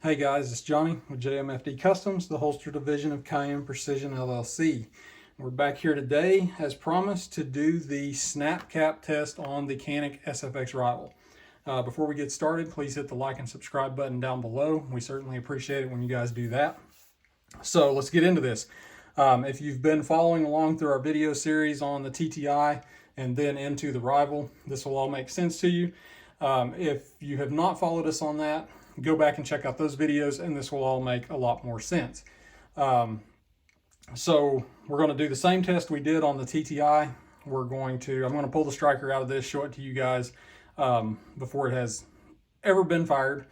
Hey guys, it's Johnny with JMFD Customs, the holster division of Canik Precision LLC. We're back here today, as promised, to do the snap cap test on the Canik SFx rifle. Before we get started, please hit the like and subscribe button down below. We certainly appreciate it when you guys do that. So let's get into this. If you've been following along through our video series on the TTI and then into the rifle, this will all make sense to you. If you have not followed us on that, go back and check out those videos and this will all make a lot more sense. So we're going to do the same test we did on the TTI. I'm going to pull the striker out of this, show it to you guys before it has ever been fired.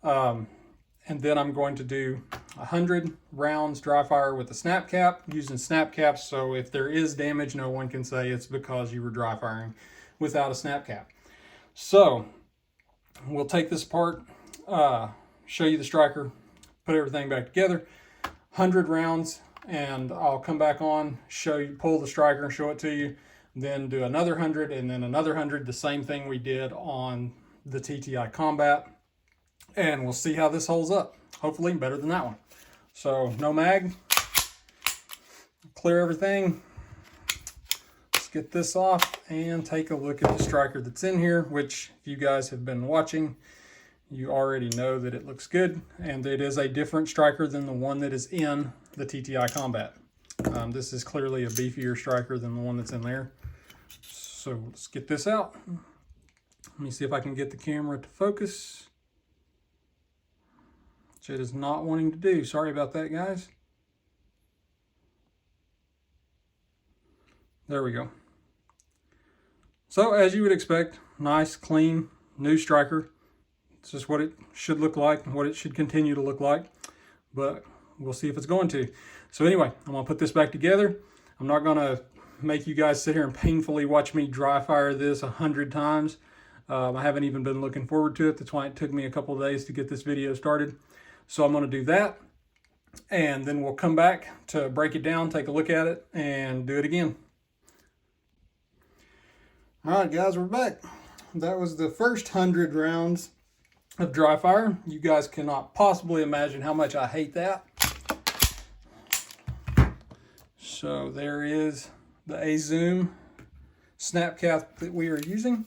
And then I'm going to do 100 rounds dry fire with the snap cap, using snap caps, so if there is damage, no one can say it's because you were dry firing without a snap cap. So we'll take this apart, show you the striker, put everything back together, 100 rounds, and I'll come back on, show you, pull the striker and show it to you, then do another 100 and then another 100, the same thing we did on the TTI Combat, and we'll see how this holds up. Hopefully better than that one. So no mag, clear everything. Let's get this off and take a look at the striker that's in here, which if you guys have been watching, you already know that it looks good, and it is a different striker than the one that is in the TTI Combat. This is clearly a beefier striker than the one that's in there. So let's get this out. Let me see if I can get the camera to focus. Which it is not wanting to do. Sorry about that, guys. There we go. So as you would expect, nice, clean, new striker. It's just what it should look like and what it should continue to look like, but we'll see if it's going to. So anyway, I'm gonna put this back together. I'm not gonna make you guys sit here and painfully watch me dry fire this 100 times. I haven't even been looking forward to it. That's why it took me a couple of days to get this video started. So I'm gonna do that, and then we'll come back to break it down, take a look at it, and do it again. All right, guys, we're back. That was the first 100 rounds of dry fire. You guys cannot possibly imagine how much I hate that. So there is the A-Zoom snap cap that we are using.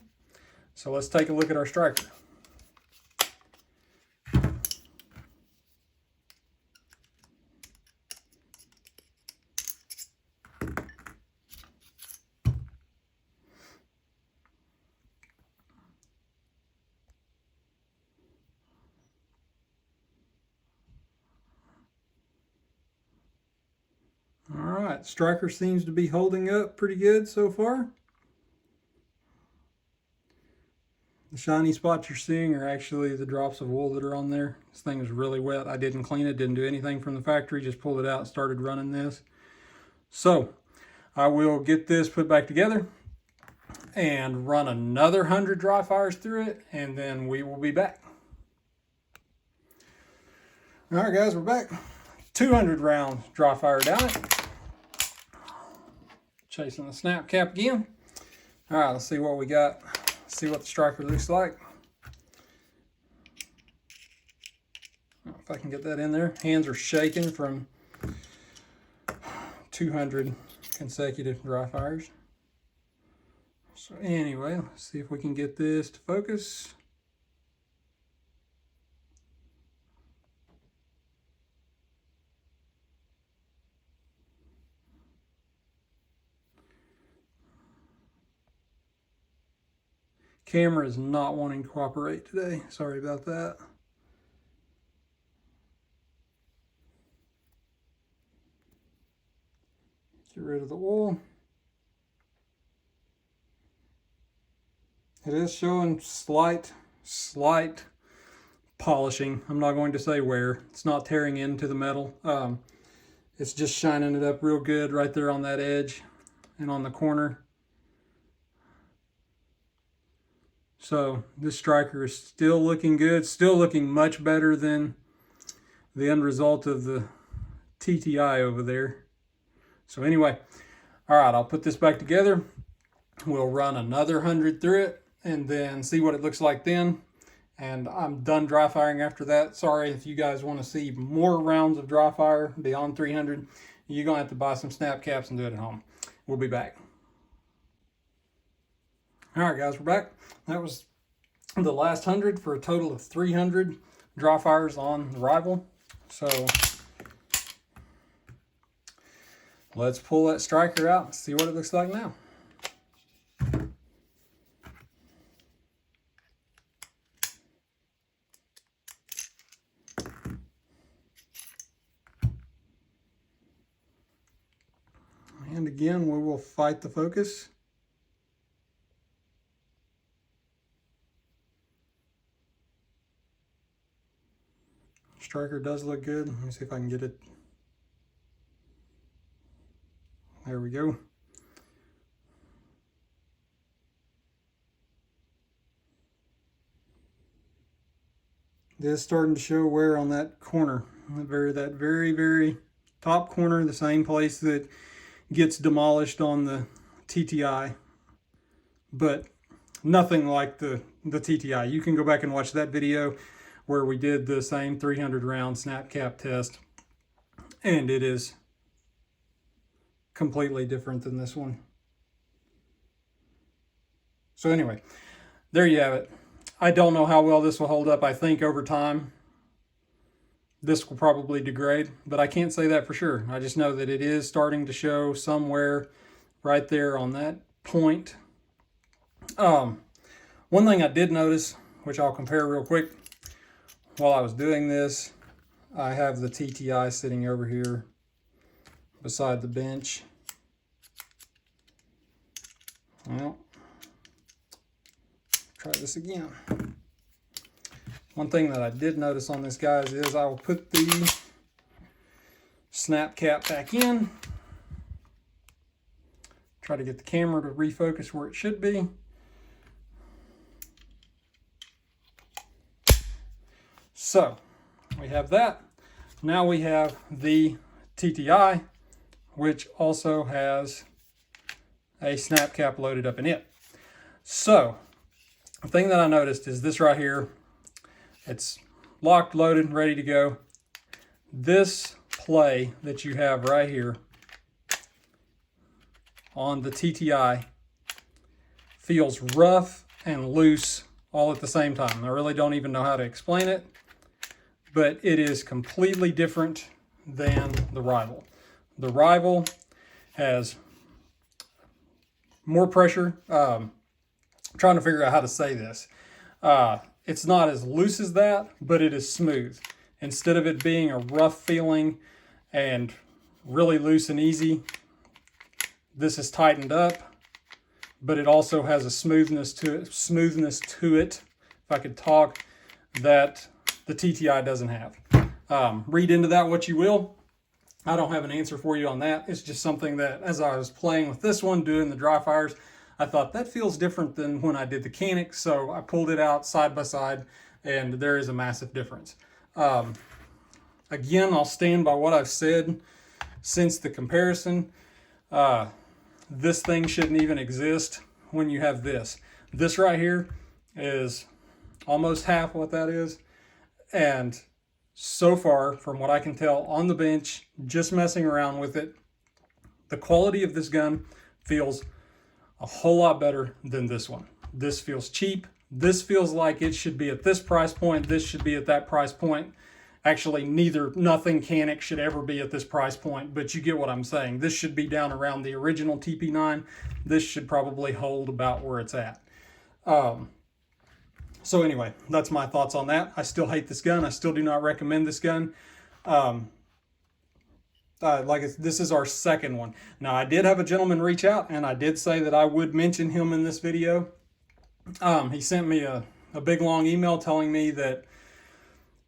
So let's take a look at our striker. All right, striker seems to be holding up pretty good so far. The shiny spots you're seeing are actually the drops of wool that are on there. This thing is really wet. I didn't clean it, didn't do anything from the factory, just pulled it out and started running this. So I will get this put back together and run another 100 dry fires through it, and then we will be back. All right, guys, we're back. 200 rounds dry fire down it. Chasing the snap cap again. All right, let's see what we got. See what the striker looks like. If I can get that in there. Hands are shaking from 200 consecutive dry fires. So anyway, let's see if we can get this to focus. Camera is not wanting to cooperate today. Sorry about that. Get rid of the wool. It is showing slight polishing. I'm not going to say where. It's not tearing into the metal. It's just shining it up real good right there on that edge and on the corner. So this striker is still looking good, still looking much better than the end result of the TTI over there. So anyway, all right, I'll put this back together. We'll run another 100 through it and then see what it looks like then. and I'm done dry firing after that. Sorry if you guys want to see more rounds of dry fire beyond 300. You're going to have to buy some snap caps and do it at home. We'll be back. All right, guys, we're back. That was the last 100 for a total of 300 dry fires on the Rival. So let's pull that striker out and see what it looks like now. And again, we will fight the focus. Striker does look good. Let me see if I can get it. There we go. It is starting to show wear on that corner. That very top corner, the same place that gets demolished on the TTI. But nothing like the TTI. You can go back and watch that video where we did the same 300 round snap cap test, and it is completely different than this one. So anyway, there you have it. I don't know how well this will hold up. I think over time this will probably degrade, but I can't say that for sure. I just know that it is starting to show somewhere right there on that point. One thing I did notice, which I'll compare real quick, while I was doing this, I have the TTI sitting over here beside the bench. Well, try this again. One thing that I did notice on this, guys, is I will put the snap cap back in. Try to get the camera to refocus where it should be. So we have that. Now we have the TTI, which also has a snap cap loaded up in it. So the thing that I noticed is this right here. It's locked, loaded, ready to go. This play that you have right here on the TTI feels rough and loose all at the same time. I really don't even know how to explain it, but it is completely different than the Rival. The Rival has more pressure. I'm trying to figure out how to say this. It's not as loose as that, but it is smooth. Instead of it being a rough feeling and really loose and easy, this is tightened up, but it also has a smoothness to it, if I could talk, that the TTI doesn't have. Read into that what you will. I don't have an answer for you on that. It's just something that, as I was playing with this one, doing the dry fires, I thought that feels different than when I did the Canik, so I pulled it out side by side, and there is a massive difference. Again, I'll stand by what I've said since the comparison. This thing shouldn't even exist when you have this. This right here is almost half what that is, and so far, from what I can tell on the bench, just messing around with it, the quality of this gun feels a whole lot better than this one. This feels cheap. This feels like it should be at this price point. This should be at that price point. Actually, nothing Canik should ever be at this price point, but you get what I'm saying. This should be down around the original TP9. This should probably hold about where it's at. So anyway, that's my thoughts on that. I still hate this gun. I still do not recommend this gun. This is our second one. Now, I did have a gentleman reach out, and I did say that I would mention him in this video. He sent me a big long email telling me that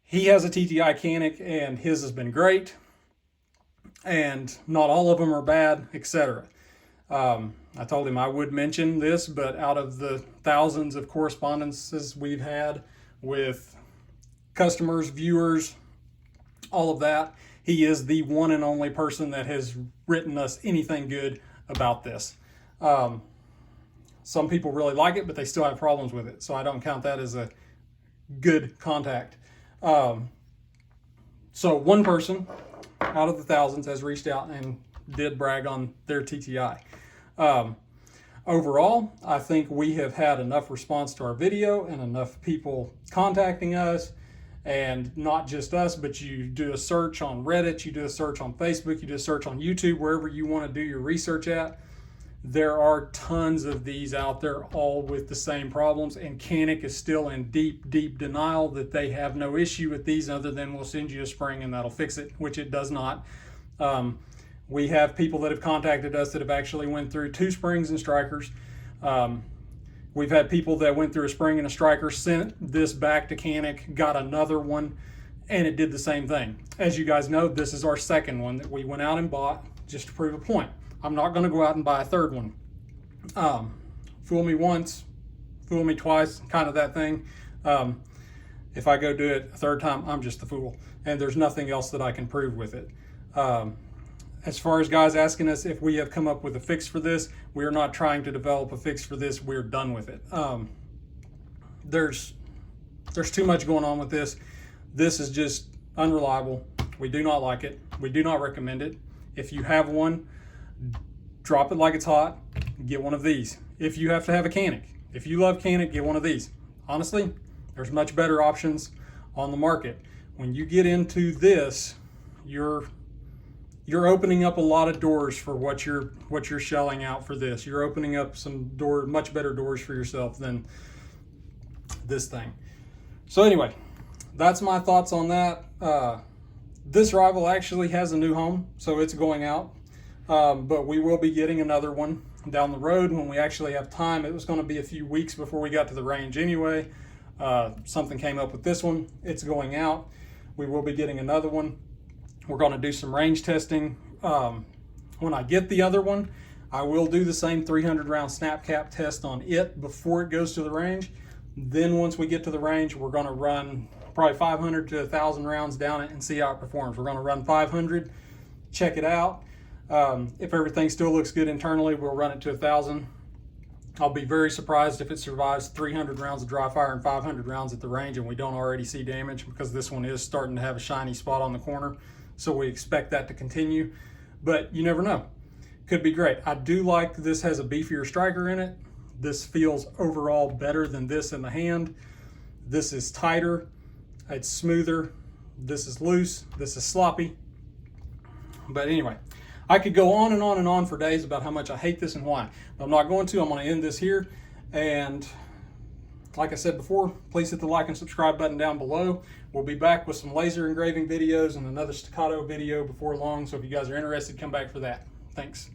he has a TTI Canik and his has been great, and not all of them are bad, etc. I told him I would mention this, but out of the thousands of correspondences we've had with customers, viewers, all of that, he is the one and only person that has written us anything good about this. Some people really like it, but they still have problems with it. So I don't count that as a good contact. So one person out of the thousands has reached out and did brag on their TTI. Overall, I think we have had enough response to our video and enough people contacting us, and not just us, but you do a search on Reddit, you do a search on Facebook, you do a search on YouTube, wherever you want to do your research at. There are tons of these out there, all with the same problems, and Canik is still in deep denial that they have no issue with these other than we'll send you a spring and that'll fix it, which it does not. We have people that have contacted us that have actually went through 2 springs and strikers. We've had people that went through a spring and a striker, sent this back to Canik, got another one, and it did the same thing. As you guys know, this is our second one that we went out and bought just to prove a point. I'm not going to go out and buy a third one. Fool me once, fool me twice, kind of that thing. If I go do it a third time, I'm just the fool, and there's nothing else that I can prove with it. As far as guys asking us if we have come up with a fix for this, we are not trying to develop a fix for this. We're done with it. There's too much going on with this. This is just unreliable. We do not like it. We do not recommend it. If you have one, drop it like it's hot. Get one of these. If you have to have a Canik, if you love Canik, get one of these. Honestly, there's much better options on the market. When you get into this, you're opening up a lot of doors for what you're shelling out for this. You're opening up some much better doors for yourself than this thing. So anyway, that's my thoughts on that. This rival actually has a new home, so it's going out. But we will be getting another one down the road when we actually have time. It was going to be a few weeks before we got to the range anyway. Something came up with this one. It's going out. We will be getting another one. We're going to do some range testing. When I get the other one, I will do the same 300 round snap cap test on it before it goes to the range. Then once we get to the range, we're going to run probably 500 to 1,000 rounds down it and see how it performs. We're going to run 500, check it out. If everything still looks good internally, we'll run it to 1,000. I'll be very surprised if it survives 300 rounds of dry fire and 500 rounds at the range and we don't already see damage, because this one is starting to have a shiny spot on the corner. So we expect that to continue, but you never know. Could be great. I do like this has a beefier striker in it. This feels overall better than this in the hand. This is tighter, it's smoother. This is loose, this is sloppy. But anyway, I could go on and on and on for days about how much I hate this and why, but I'm not going to. I'm going to end this here. And like I said before, please hit the like and subscribe button down below. We'll be back with some laser engraving videos and another staccato video before long. So if you guys are interested, come back for that. Thanks.